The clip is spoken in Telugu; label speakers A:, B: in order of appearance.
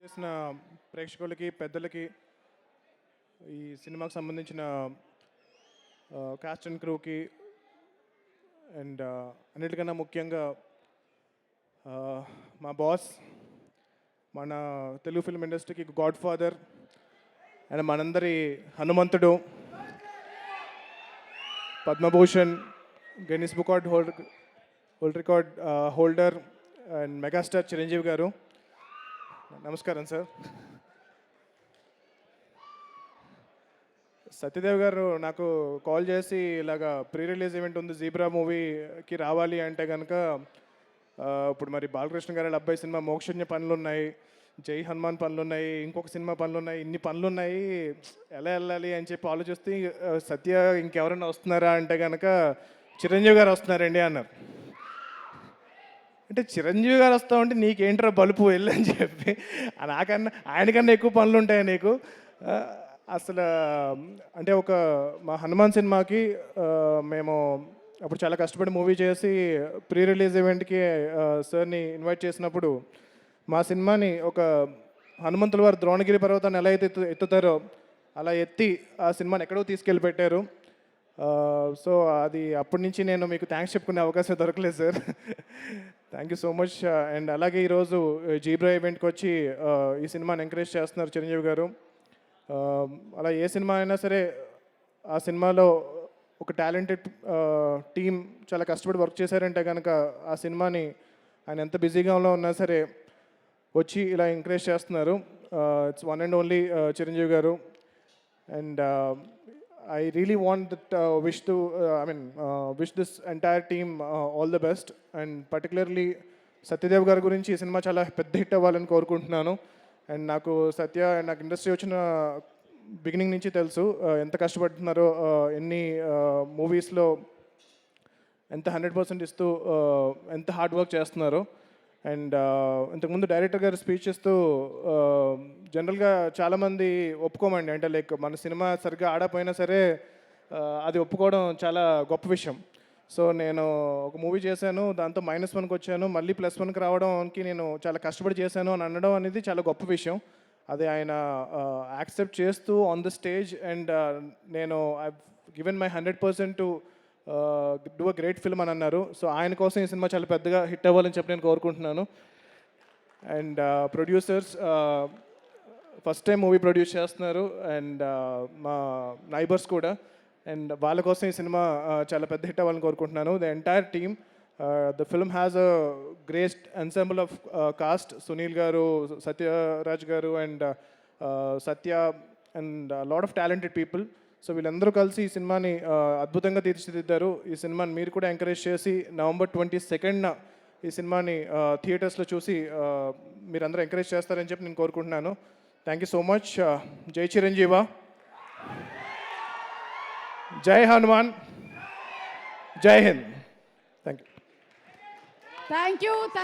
A: చేసిన ప్రేక్షకులకి పెద్దలకి ఈ సినిమాకి సంబంధించిన కాస్ట్ అండ్ క్రూకి అండ్ అన్నిటికన్నా ముఖ్యంగా మా బాస్ మన తెలుగు ఫిల్మ్ ఇండస్ట్రీకి గాడ్ ఫాదర్ అండ్ మనందరి హనుమంతుడు Padma Bhushan Guinness book world record holder and megastar Chiranjeevi గారు. నమస్కారం సార్. సత్యదేవ్ గారు నాకు కాల్ చేసి ఇలాగా ప్రీ రిలీజ్ ఈవెంట్ ఉంది జీబ్రా మూవీకి రావాలి అంటే కనుక ఇప్పుడు మరి బాలకృష్ణ గారి అబ్బాయి సినిమా మోక్షజ్ఞ పనులు ఉన్నాయి, జై హనుమాన్ పనులు ఉన్నాయి, ఇంకొక సినిమా పనులు ఉన్నాయి, ఇన్ని పనులు ఉన్నాయి, ఎలా వెళ్ళాలి అని చెప్పి ఆలోచిస్తే సత్య ఇంకెవరైనా వస్తున్నారా అంటే కనుక చిరంజీవి గారు వస్తున్నారండి అన్నారు. అంటే చిరంజీవి గారు వస్తామంటే నీకేంట్రా బలుపు వెళ్ళని చెప్పి నాకన్నా ఆయనకన్నా ఎక్కువ పనులు ఉంటాయి నీకు అసలు. అంటే మా హనుమాన్ సినిమాకి మేము అప్పుడు చాలా కష్టపడి మూవీ చేసి ప్రీ రిలీజ్ ఈవెంట్కి సార్ని ఇన్వైట్ చేసినప్పుడు మా సినిమాని ఒక హనుమంతుల వారు ద్రోణగిరి పర్వతాన్ని ఎలా అయితే ఎత్తుతారో అలా ఎత్తి ఆ సినిమాని ఎక్కడో తీసుకెళ్ళి పెట్టారు. సో అది అప్పటి నుంచి నేను మీకు థ్యాంక్స్ చెప్పుకునే అవకాశం దొరకలేదు sir. Thank you so much. And అలాగే ఈరోజు జీబ్రా ఈవెంట్కి వచ్చి ఈ సినిమాని ఎంకరేజ్ చేస్తున్నారు చిరంజీవి గారు. అలా ఏ సినిమా అయినా సరే ఆ సినిమాలో ఒక టాలెంటెడ్ టీం చాలా కష్టపడి వర్క్ చేశారంటే కనుక ఆ సినిమాని ఆయన ఎంత బిజీగా ఉన్నా సరే వచ్చి ఇలా ఎంకరేజ్ చేస్తున్నారు. It's one and only Chiranjeevi garu. And I really want that wish this entire team all the best, and particularly Satyadev గారి గురించి ఈ సినిమా చాలా పెద్ద హిట్ అవ్వాలని కోరుకుంటున్నాను. అండ్ నాకు నాకు ఇండస్ట్రీ వచ్చిన బిగినింగ్ నుంచి తెలుసు ఎంత కష్టపడుతున్నారో, ఎన్ని మూవీస్లో ఎంత 100% ఇస్తూ ఎంత హార్డ్ వర్క్ చేస్తున్నారో. అండ్ ఇంతకుముందు డైరెక్టర్ గారు స్పీచ్ ఇస్తూ జనరల్గా చాలామంది ఒప్పుకోమండి, అంటే లైక్ మన సినిమా సరిగ్గా ఆడపోయినా సరే అది ఒప్పుకోవడం చాలా గొప్ప విషయం. సో నేను ఒక మూవీ చేశాను, దాంతో -1కి వచ్చాను, మళ్ళీ +1కి రావడానికి నేను చాలా కష్టపడి చేశాను అని అనడం అనేది చాలా గొప్ప విషయం. అది ఆయన యాక్సెప్ట్ చేస్తూ ఆన్ ద స్టేజ్ అండ్ నేను I given my 100% to do a great film అని అన్నారు. సో ఆయన కోసం ఈ సినిమా చాలా పెద్దగా హిట్ అవ్వాలని చెప్పి నేను కోరుకుంటున్నాను. And producers first time movie produce చేస్తున్నారు, అండ్ మా నైబర్స్ కూడా, అండ్ వాళ్ళ కోసం ఈ సినిమా చాలా పెద్ద హిట్ అవ్వాలని కోరుకుంటున్నాను. The entire team, the film has a great ensemble of cost, Sunil గారు, సత్యరాజ్ గారు and Satya and lot of talented people. So వీళ్ళందరూ కలిసి ఈ సినిమాని అద్భుతంగా తీర్చిదిద్దారు. ఈ సినిమాని మీరు కూడా ఎంకరేజ్ చేసి November 22nd ఈ సినిమాని థియేటర్స్లో చూసి మీరందరూ ఎంకరేజ్ చేస్తారని చెప్పి నేను కోరుకుంటున్నాను. Thank you so much. జై చిరంజీవ, జై హనుమాన్, జై హింద్. Thank you.